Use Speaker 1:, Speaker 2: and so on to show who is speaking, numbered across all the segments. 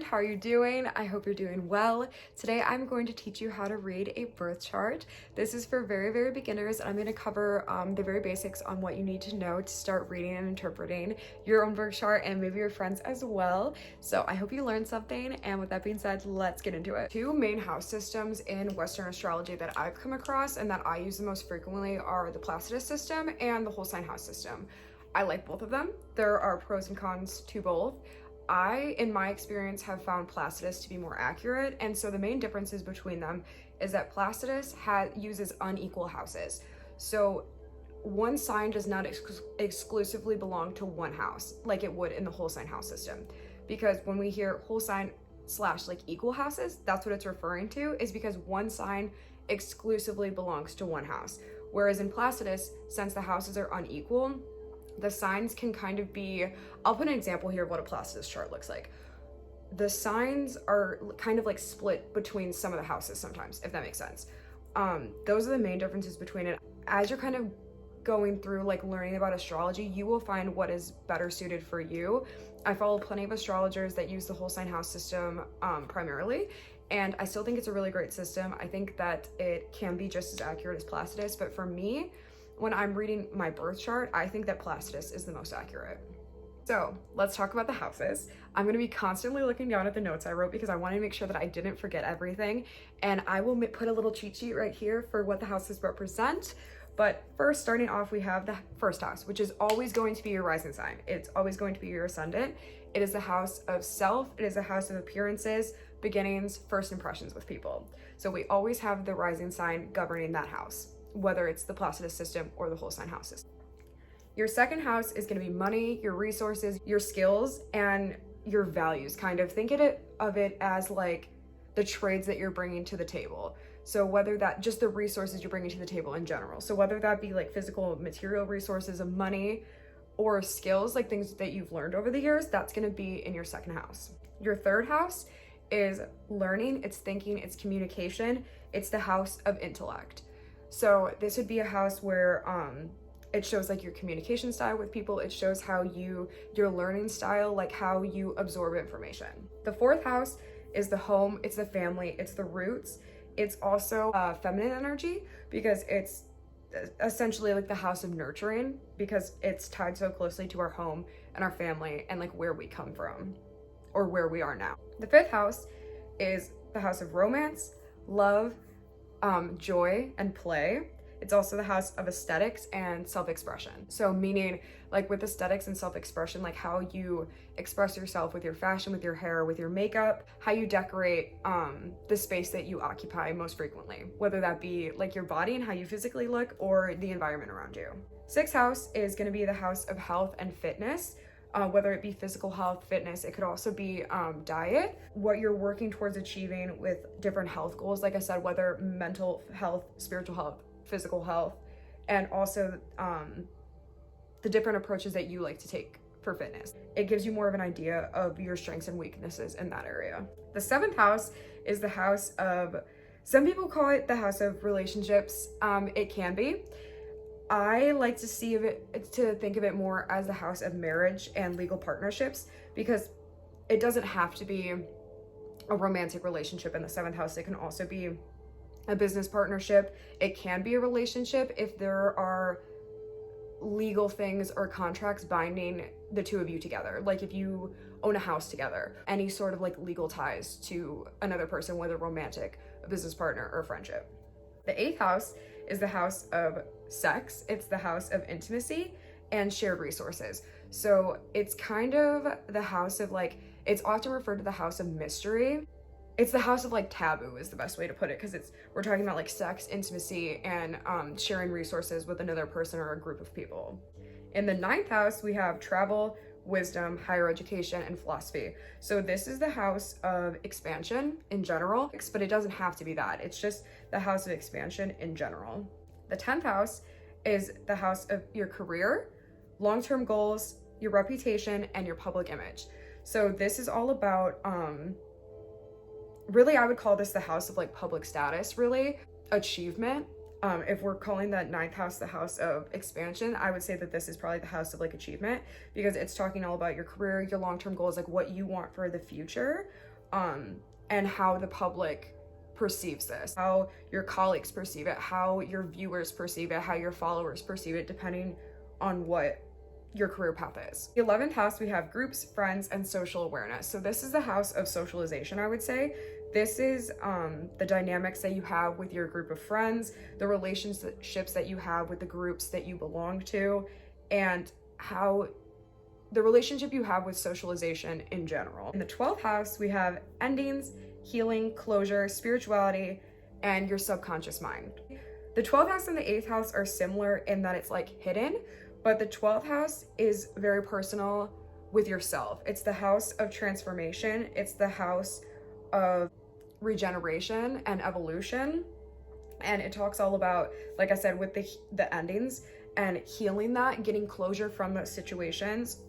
Speaker 1: how are you doing? I hope you're doing well. Today I'm going to teach you how to read a birth chart. This is for very beginners. I'm going to cover the very basics on what you need to know to start reading and interpreting your own birth chart and maybe your friends as well. So I hope you learned something, and with that being said, let's get into it. Two main house systems in Western astrology that I've come across and that I use the most frequently are the Placidus system and the whole sign house system. I like both of them. There are pros and cons to both. I, in my experience, have found Placidus to be more accurate, and so the main differences between them is that Placidus uses unequal houses. So one sign does not exclusively belong to one house like it would in the whole sign house system, because when we hear whole sign / like equal houses, that's what it's referring to, is because one sign exclusively belongs to one house. Whereas in Placidus, since the houses are unequal, the signs can kind of be, I'll put an example here of what a Placidus chart looks like. The signs are kind of like split between some of the houses sometimes, if that makes sense. Those are the main differences between it. As you're kind of going through like learning about astrology, you will find what is better suited for you. I follow plenty of astrologers that use the whole sign house system primarily, and I still think it's a really great system. I think that it can be just as accurate as Placidus, but for me, when I'm reading my birth chart, I think that Placidus is the most accurate. So let's talk about the houses. I'm going to be constantly looking down at the notes I wrote because I want to make sure that I didn't forget everything. And I will put a little cheat sheet right here for what the houses represent. But first, starting off, we have the first house, which is always going to be your rising sign. It's always going to be your ascendant. It is the house of self. It is the house of appearances, beginnings, first impressions with people. So we always have the rising sign governing that house, whether it's the Placidus system or the whole sign house system. Your second house is going to be money, your resources, your skills, and your values. Kind of think of it as like the trades that you're bringing to the table. So whether that just the resources you're bringing to the table in general. So whether that be like physical material resources of money or skills, like things that you've learned over the years, that's going to be in your second house. Your third house is learning, it's thinking, it's communication. It's the house of intellect. So this would be a house where it shows like your communication style with people. It shows how your learning style, like how you absorb information. The fourth house is the home, it's the family, it's the roots. It's also feminine energy because it's essentially like the house of nurturing, because it's tied so closely to our home and our family and like where we come from or where we are now. The fifth house is the house of romance, love, joy, and play. It's also the house of aesthetics and self-expression. So meaning like with aesthetics and self-expression, like how you express yourself with your fashion, with your hair, with your makeup, how you decorate the space that you occupy most frequently, whether that be like your body and how you physically look or the environment around you. Sixth house is going to be the house of health and fitness. Whether it be physical health, fitness, it could also be diet, what you're working towards achieving with different health goals. Like I said, whether mental health, spiritual health, physical health, and also the different approaches that you like to take for fitness. It gives you more of an idea of your strengths and weaknesses in that area. The seventh house is the house of, some people call it the house of relationships. It can be. I like to think of it more as the house of marriage and legal partnerships, because it doesn't have to be a romantic relationship in the seventh house. It can also be a business partnership. It can be a relationship if there are legal things or contracts binding the two of you together. Like if you own a house together, any sort of like legal ties to another person, whether romantic, a business partner, or a friendship. The eighth house is the house of sex. It's the house of intimacy and shared resources. So it's kind of the house of like, it's often referred to the house of mystery. It's the house of like taboo is the best way to put it, because we're talking about like sex, intimacy, and sharing resources with another person or a group of people. In the ninth house, we have travel, wisdom, higher education, and philosophy. So this is the house of expansion in general, but it doesn't have to be that. It's just the house of expansion in general. The 10th house is the house of your career, long-term goals, your reputation, and your public image. So this is all about, really, I would call this the house of like public status, really, achievement. If we're calling that ninth house the house of expansion, I would say that this is probably the house of like achievement, because it's talking all about your career, your long-term goals, like what you want for the future, and how the public perceives this, how your colleagues perceive it, how your viewers perceive it, how your followers perceive it, depending on what your career path is. The 11th house, we have groups, friends, and social awareness. So this is the house of socialization, I would say. This is the dynamics that you have with your group of friends, the relationships that you have with the groups that you belong to, and how the relationship you have with socialization in general. In the 12th house, we have endings, healing, closure, spirituality, and your subconscious mind. The 12th house and the 8th house are similar in that it's like hidden, but the 12th house is very personal with yourself. It's the house of transformation. It's the house of regeneration and evolution. And it talks all about, like I said, with the endings and healing that, getting closure from those situations,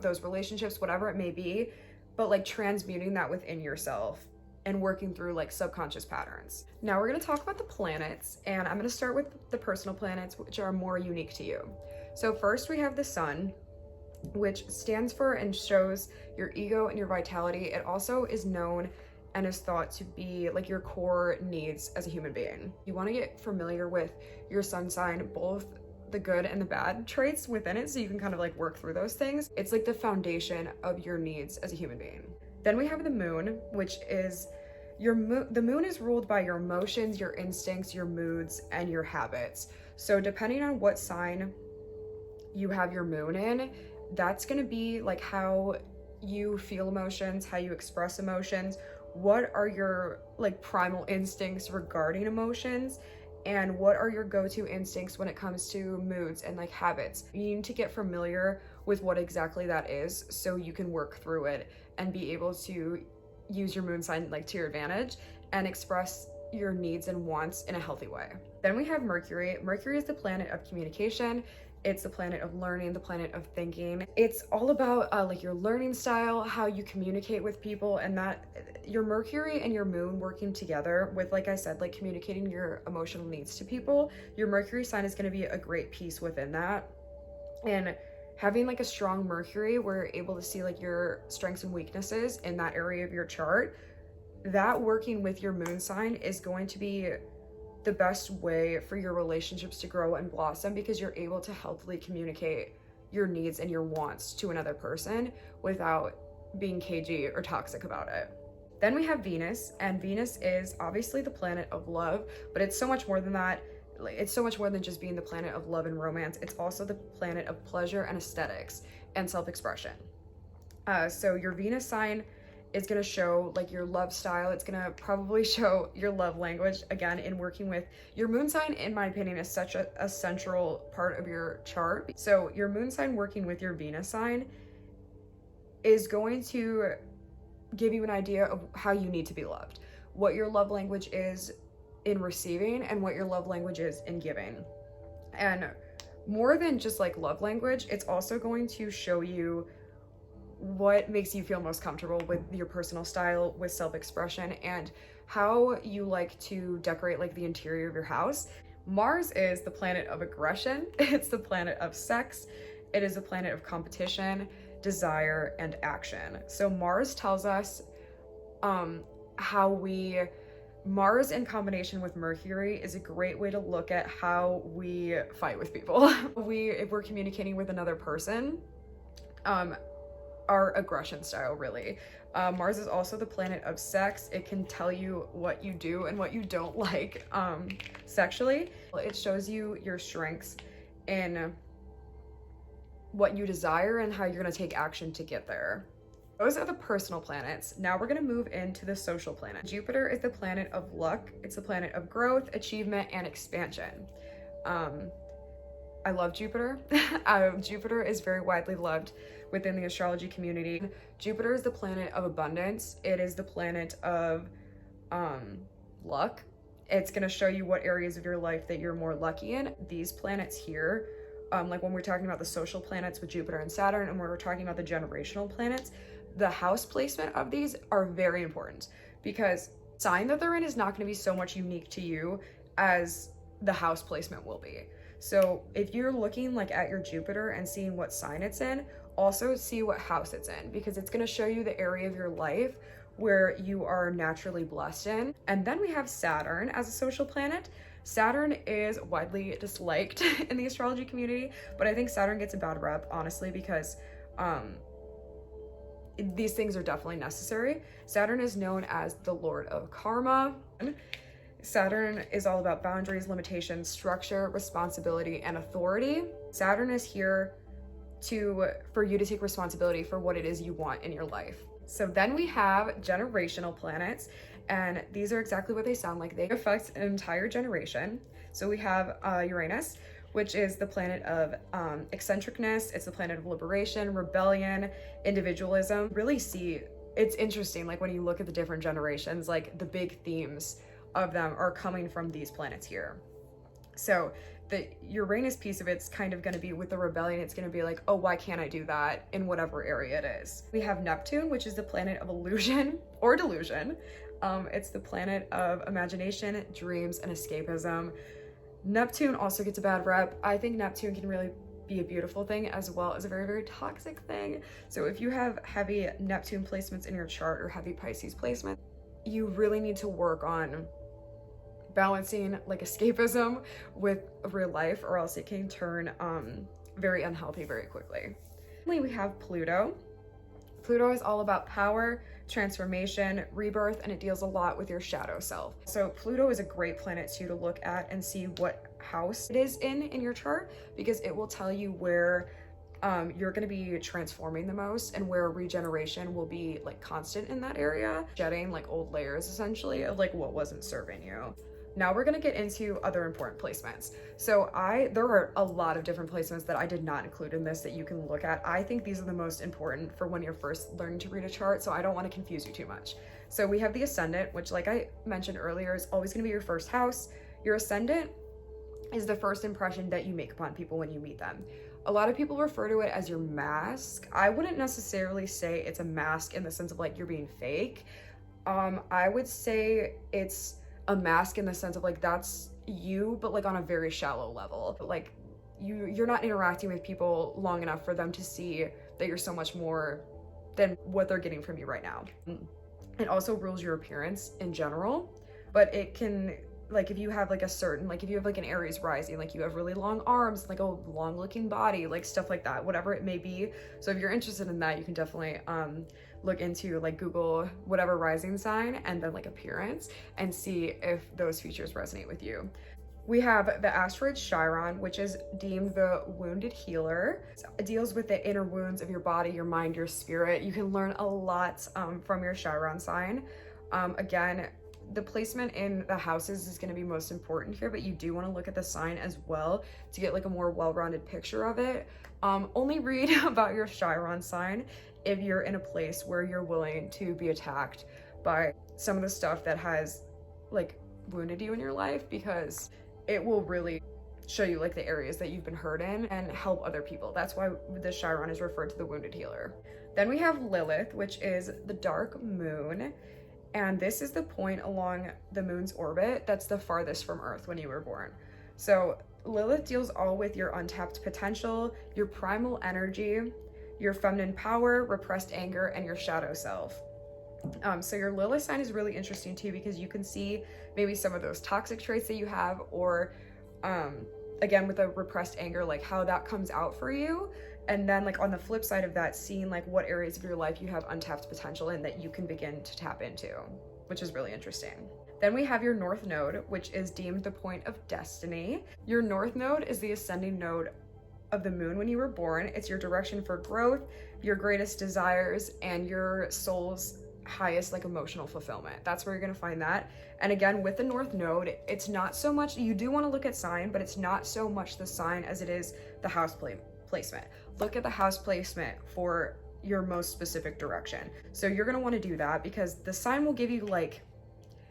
Speaker 1: those relationships, whatever it may be, but like transmuting that within yourself and working through like subconscious patterns. Now we're gonna talk about the planets, and I'm gonna start with the personal planets, which are more unique to you. So first we have the sun, which stands for and shows your ego and your vitality. It also is known and is thought to be like your core needs as a human being. You want to get familiar with your sun sign, both the good and the bad traits within it, so you can kind of like work through those things. It's like the foundation of your needs as a human being. Then we have the moon, which is the moon is ruled by your emotions, your instincts, your moods, and your habits. So depending on what sign you have your moon in, that's going to be like how you feel emotions, how you express emotions, what are your like primal instincts regarding emotions, and what are your go-to instincts when it comes to moods and like habits. You need to get familiar with what exactly that is so you can work through it and be able to use your moon sign like to your advantage and express your needs and wants in a healthy way. Then we have Mercury. Mercury is the planet of communication. It's the planet of learning, the planet of thinking. It's all about like your learning style, how you communicate with people, and that your Mercury and your moon working together with, like I said, like communicating your emotional needs to people. Your Mercury sign is going to be a great piece within that. And having like a strong Mercury, where you're able to see like your strengths and weaknesses in that area of your chart, that working with your moon sign is going to be the best way for your relationships to grow and blossom, because you're able to healthily communicate your needs and your wants to another person without being cagey or toxic about it. Then we have Venus, and Venus is obviously the planet of love, but it's so much more than that. It's so much more than just being the planet of love and romance. It's also the planet of pleasure and aesthetics and self-expression. So your Venus sign is going to show like your love style. It's going to probably show your love language, again, in working with your moon sign. In my opinion, is such a central part of your chart. So your moon sign working with your Venus sign is going to give you an idea of how you need to be loved, what your love language is in receiving, and what your love language is in giving. And more than just like love language, it's also going to show you what makes you feel most comfortable with your personal style, with self-expression, and how you like to decorate like the interior of your house. Mars is the planet of aggression. It's the planet of sex. It is the planet of competition, desire, and action. So Mars tells us Mars in combination with Mercury is a great way to look at how we fight with people. If we're communicating with another person, our aggression style, really. Mars is also the planet of sex. It can tell you what you do and what you don't like sexually. It shows you your strengths in what you desire and how you're going to take action to get there. Those are the personal planets. Now we're going to move into the social planet. Jupiter is the planet of luck. It's the planet of growth, achievement, and expansion. I love Jupiter. Jupiter is very widely loved within the astrology community. Jupiter is the planet of abundance. It is the planet of luck. It's going to show you what areas of your life that you're more lucky in. These planets here, like when we're talking about the social planets with Jupiter and Saturn, and when we're talking about the generational planets, the house placement of these are very important, because the sign that they're in is not going to be so much unique to you as the house placement will be. So if you're looking like at your Jupiter and seeing what sign it's in, also see what house it's in, because it's going to show you the area of your life where you are naturally blessed in. And then we have Saturn as a social planet. Saturn is widely disliked in the astrology community, but I think Saturn gets a bad rep, honestly, because these things are definitely necessary. Saturn is known as the Lord of Karma. Saturn is all about boundaries, limitations, structure, responsibility, and authority. Saturn is here for you to take responsibility for what it is you want in your life. So then we have generational planets, and these are exactly what they sound like. They affect an entire generation. So we have Uranus, which is the planet of eccentricness. It's the planet of liberation, rebellion, individualism. Really see, it's interesting, like when you look at the different generations, like the big themes of them are coming from these planets here. So the Uranus piece of it's kind of going to be with the rebellion. It's going to be like, oh, why can't I do that in whatever area it is? We have Neptune, which is the planet of illusion or delusion. It's the planet of imagination, dreams, and escapism. Neptune also gets a bad rep. I think Neptune can really be a beautiful thing as well as a very, very toxic thing. So if you have heavy Neptune placements in your chart or heavy Pisces placement, you really need to work on balancing like escapism with real life, or else it can turn very unhealthy very quickly. Finally, we have Pluto. Pluto is all about power, transformation, rebirth, and it deals a lot with your shadow self. So Pluto is a great planet to look at and see what house it is in your chart, because it will tell you where you're going to be transforming the most and where regeneration will be like constant in that area, shedding like old layers essentially of like what wasn't serving you. Now we're going to get into other important placements. So there are a lot of different placements that I did not include in this that you can look at. I think these are the most important for when you're first learning to read a chart, so I don't want to confuse you too much. So we have the ascendant, which like I mentioned earlier is always going to be your first house. Your ascendant is the first impression that you make upon people when you meet them. A lot of people refer to it as your mask. I wouldn't necessarily say it's a mask in the sense of like you're being fake. I would say it's a mask in the sense of like that's you, but like on a very shallow level. Like you're not interacting with people long enough for them to see that you're so much more than what they're getting from you right now. It also rules your appearance in general, but it can, like if you have like a certain, like if you have like an Aries rising, like you have really long arms, like a long looking body, like stuff like that, whatever it may be. So if you're interested in that, you can definitely look into like Google whatever rising sign and then like appearance and see if those features resonate with you. We have the asteroid Chiron, which is deemed the wounded healer. It deals with the inner wounds of your body, your mind, your spirit. You can learn a lot from your Chiron sign. Again, the placement in the houses is going to be most important here, but you do want to look at the sign as well to get like a more well-rounded picture of it. Only read about your Chiron sign if you're in a place where you're willing to be attacked by some of the stuff that has like wounded you in your life, because it will really show you like the areas that you've been hurt in and help other people. That's why the Chiron is referred to the wounded healer. Then we have Lilith, which is the dark moon. And this is the point along the moon's orbit that's the farthest from Earth when you were born. So Lilith deals all with your untapped potential, your primal energy, your feminine power, repressed anger, and your shadow self. So your Lilith sign is really interesting too, because you can see maybe some of those toxic traits that you have, or again with the repressed anger, like how that comes out for you. And then like on the flip side of that, seeing like what areas of your life you have untapped potential in that you can begin to tap into, which is really interesting. Then we have your North Node, which is deemed the point of destiny. Your North Node is the ascending node of the moon when you were born. It's your direction for growth, your greatest desires, and your soul's highest like emotional fulfillment. That's where you're going to find that. And again, with the North Node, it's not so much, you do want to look at sign, but it's not so much the sign as it is the house placement. Look at the house placement for your most specific direction. So you're going to want to do that, because the sign will give you like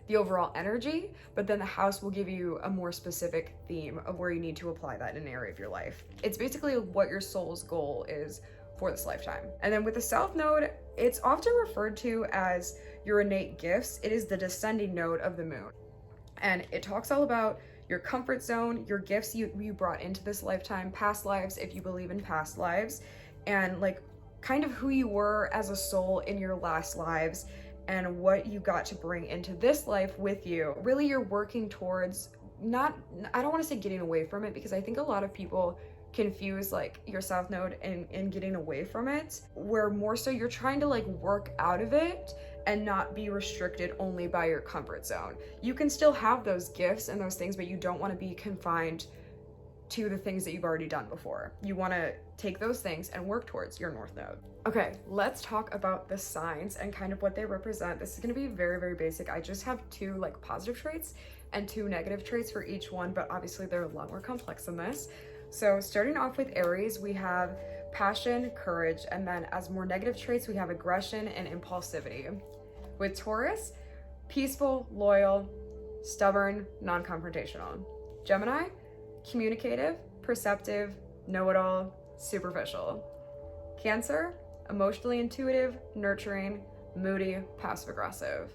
Speaker 1: the overall energy, but then the house will give you a more specific theme of where you need to apply that in an area of your life. It's basically what your soul's goal is for this lifetime. And then with the South Node, it's often referred to as your innate gifts. It is the descending node of the moon. And it talks all about your comfort zone, your gifts you brought into this lifetime, past lives, if you believe in past lives, and like kind of who you were as a soul in your last lives, and what you got to bring into this life with you. Really, you're working towards I don't want to say getting away from it, because I think a lot of people confuse like your south node and getting away from it, where more so you're trying to like work out of it and not be restricted only by your comfort zone. You can still have those gifts and those things, but you don't want to be confined to the things that you've already done before. You want to take those things and work towards your north node. Okay, let's talk about the signs and kind of what they represent. This is going to be very, very basic. I just have 2 like positive traits and 2 negative traits for each one, but obviously they're a lot more complex than this. So starting off with Aries, we have passion, courage, and then as more negative traits, we have aggression and impulsivity. With Taurus, peaceful, loyal, stubborn, non-confrontational. Gemini, communicative, perceptive, know-it-all, superficial. Cancer, emotionally intuitive, nurturing, moody, passive-aggressive.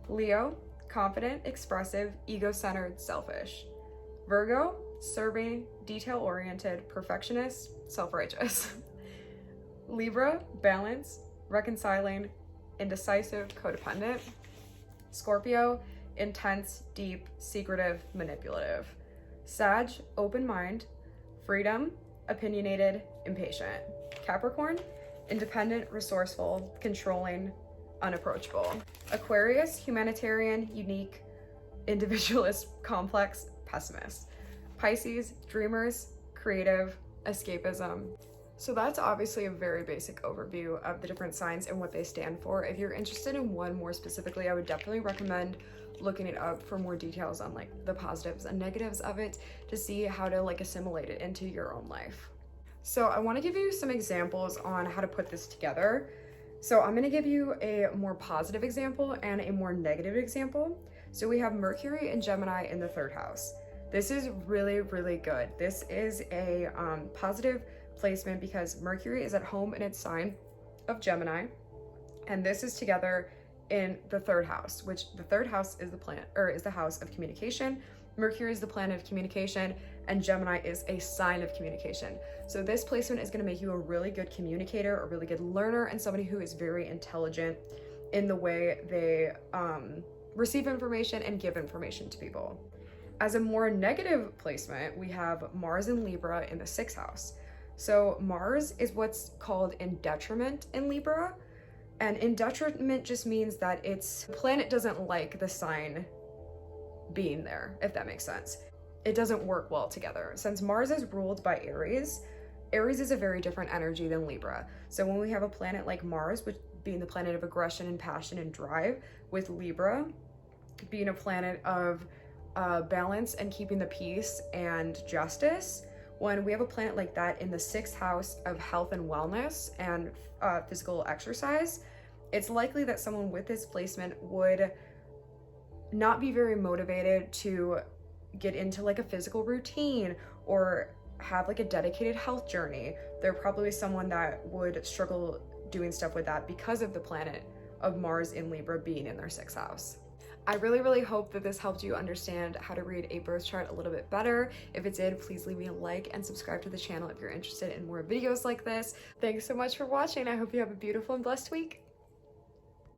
Speaker 1: Leo, confident, expressive, ego-centered, selfish. Virgo, serving, detail-oriented, perfectionist, self-righteous. Libra, balance, reconciling, indecisive, codependent. Scorpio, intense, deep, secretive, manipulative. Sag, open mind, freedom, opinionated, impatient. Capricorn, independent, resourceful, controlling, unapproachable. Aquarius, humanitarian, unique, individualist, complex, pessimist. Pisces, dreamers, creative, escapism. So that's obviously a very basic overview of the different signs and what they stand for. If you're interested in one more specifically, I would definitely recommend looking it up for more details on like the positives and negatives of it to see how to like assimilate it into your own life. So I want to give you some examples on how to put this together. So I'm going to give you a more positive example and a more negative example. So we have Mercury and Gemini in the 3rd house. This is really, really good. This is a positive placement because Mercury is at home in its sign of Gemini, and this is together in the 3rd house, which the 3rd house is the planet, or is the house of communication. Mercury is the planet of communication, and Gemini is a sign of communication. So this placement is going to make you a really good communicator, a really good learner, and somebody who is very intelligent in the way they receive information and give information to people. As a more negative placement, we have Mars and Libra in the 6th house. So Mars is what's called in detriment in Libra. And in detriment just means that the planet doesn't like the sign being there, if that makes sense. It doesn't work well together. Since Mars is ruled by Aries, Aries is a very different energy than Libra. So when we have a planet like Mars, which being the planet of aggression and passion and drive, with Libra being a planet of balance and keeping the peace and justice, when we have a planet like that in the 6th house of health and wellness and physical exercise, it's likely that someone with this placement would not be very motivated to get into like a physical routine or have like a dedicated health journey. They're probably someone that would struggle doing stuff with that because of the planet of Mars in Libra being in their 6th house. I really, really hope that this helped you understand how to read a birth chart a little bit better. If it did, please leave me a like and subscribe to the channel if you're interested in more videos like this. Thanks so much for watching. I hope you have a beautiful and blessed week.